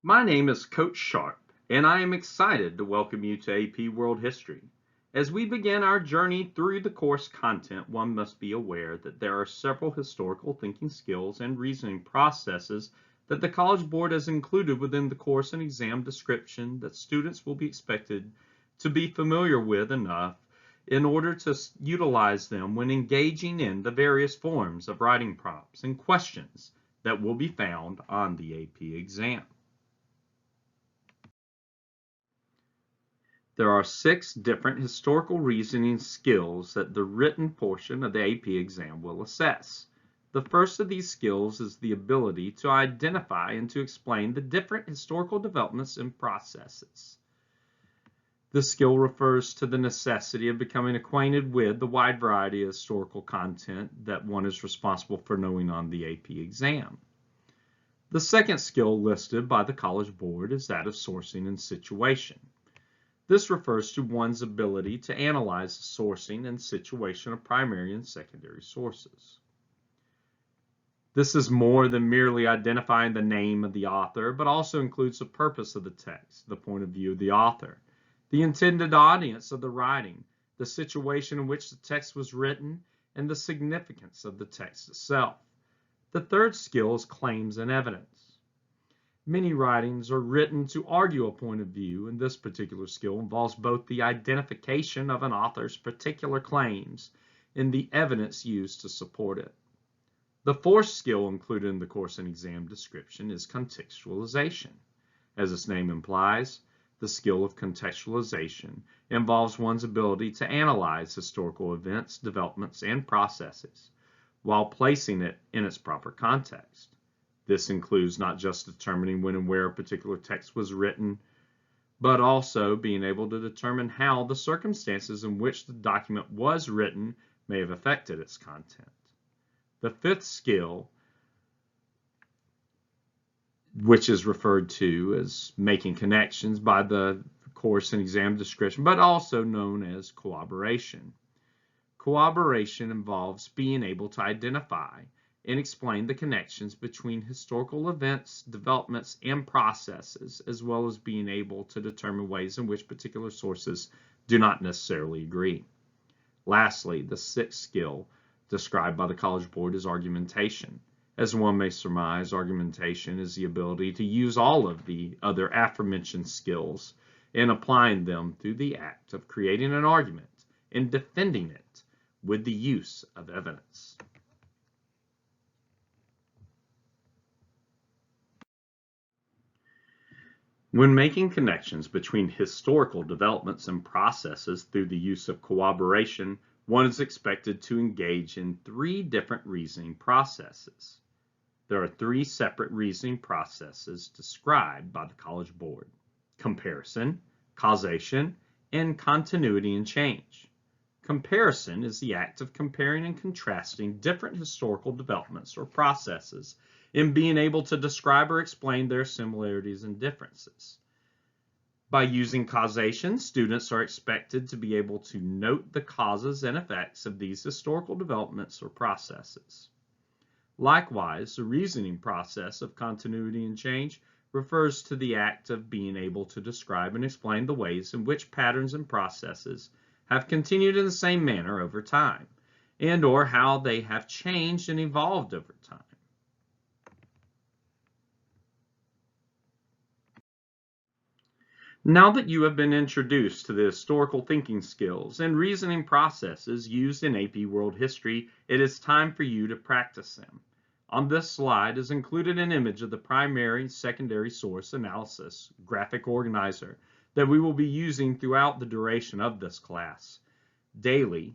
My name is Coach Sharp, and I am excited to welcome you to AP World History. As we begin our journey through the course content, one must be aware that there are several historical thinking skills and reasoning processes that the College Board has included within the course and exam description that students will be expected to be familiar with enough in order to utilize them when engaging in the various forms of writing prompts and questions that will be found on the AP exam. There are 6 different historical reasoning skills that the written portion of the AP exam will assess. The first of these skills is the ability to identify and to explain the different historical developments and processes. This skill refers to the necessity of becoming acquainted with the wide variety of historical content that one is responsible for knowing on the AP exam. The second skill listed by the College Board is that of sourcing and situation. This refers to one's ability to analyze the sourcing and situation of primary and secondary sources. This is more than merely identifying the name of the author, but also includes the purpose of the text, the point of view of the author, the intended audience of the writing, the situation in which the text was written, and the significance of the text itself. The third skill is claims and evidence. Many writings are written to argue a point of view, and this particular skill involves both the identification of an author's particular claims and the evidence used to support it. The fourth skill included in the course and exam description is contextualization. As its name implies, the skill of contextualization involves one's ability to analyze historical events, developments, and processes while placing it in its proper context. This includes not just determining when and where a particular text was written, but also being able to determine how the circumstances in which the document was written may have affected its content. The fifth skill, which is referred to as making connections by the course and exam description, but also known as corroboration. Corroboration involves being able to identify and explain the connections between historical events, developments, and processes, as well as being able to determine ways in which particular sources do not necessarily agree. Lastly, the sixth skill described by the College Board is argumentation. As one may surmise, argumentation is the ability to use all of the other aforementioned skills and applying them through the act of creating an argument and defending it with the use of evidence. When making connections between historical developments and processes through the use of corroboration, one is expected to engage in 3 different reasoning processes. There are 3 separate reasoning processes described by the College Board: comparison, causation, and continuity and change. Comparison is the act of comparing and contrasting different historical developments or processes in being able to describe or explain their similarities and differences. By using causation, students are expected to be able to note the causes and effects of these historical developments or processes. Likewise, the reasoning process of continuity and change refers to the act of being able to describe and explain the ways in which patterns and processes have continued in the same manner over time, and or how they have changed and evolved over time. Now that you have been introduced to the historical thinking skills and reasoning processes used in AP World History, it is time for you to practice them. On this slide is included an image of the primary and secondary source analysis graphic organizer that we will be using throughout the duration of this class. Daily,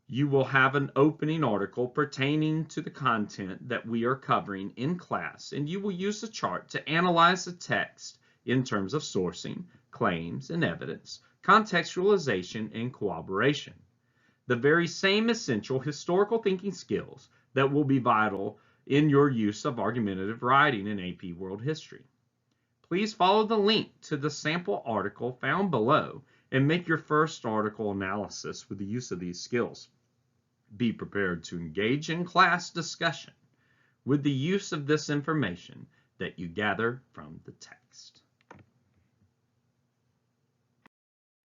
you will have an opening article pertaining to the content that we are covering in class, and you will use the chart to analyze the text in terms of sourcing, claims and evidence, contextualization, and corroboration. The very same essential historical thinking skills that will be vital in your use of argumentative writing in AP World History. Please follow the link to the sample article found below and make your first article analysis with the use of these skills. Be prepared to engage in class discussion with the use of this information that you gather from the text.